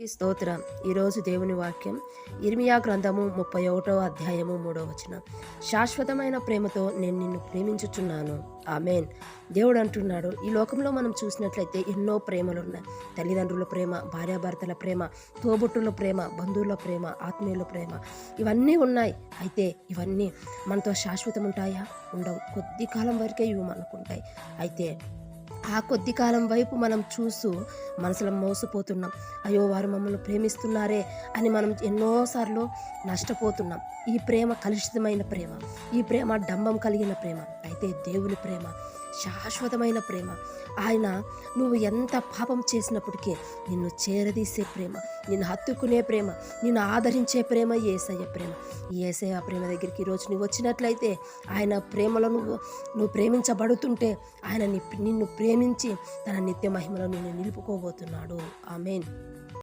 స్తోత్రం. ఈరోజు దేవుని వాక్యం ఇర్మియా గ్రంథము 31వ అధ్యాయము 3వ వచనం. శాశ్వతమైన ప్రేమతో నేను నిన్ను ప్రేమించుచున్నాను. ఆమేన్. దేవుడు అంటున్నాడు, ఈ లోకంలో మనం చూసినట్లయితే ఎన్నో ప్రేమలు ఉన్నాయి. తల్లిదండ్రుల ప్రేమ, భార్యాభర్తల ప్రేమ, తోబుట్టుల ప్రేమ, బంధువుల ప్రేమ, ఆత్మీయుల ప్రేమ, ఇవన్నీ ఉన్నాయి. అయితే ఇవన్నీ మనతో శాశ్వతం ఉంటాయా? ఉండవు. కొద్ది కాలం వరకే ఇవి మనకుంటాయి. అయితే ఆ కొద్ది కాలం వైపు మనం చూస్తూ మనసులో మోసపోతున్నాం. అయ్యో, వారు మమ్మల్ని ప్రేమిస్తున్నారే అని మనం ఎన్నోసార్లు నష్టపోతున్నాం. ఈ ప్రేమ కలుషితమైన ప్రేమ, ఈ ప్రేమ డంబం కలిగిన ప్రేమ. అయితే దేవుని ప్రేమ శాశ్వతమైన ప్రేమ. ఆయన నువ్వు ఎంత పాపం చేసినప్పటికీ నిన్ను చేరదీసే ప్రేమ, నిన్ను హత్తుకునే ప్రేమ, నిన్ను ఆదరించే ప్రేమ యేసయ్య ప్రేమ. ఈ యేసయ్య ప్రేమ దగ్గరికి ఈరోజు నువ్వు వచ్చినట్లయితే, ఆయన ప్రేమలో నువ్వు ప్రేమించబడుతుంటే ఆయన నిన్ను ప్రేమించి తన నిత్య మహిమలో నిన్ను నిలుపుకోబోతున్నాడు. ఆమేన్.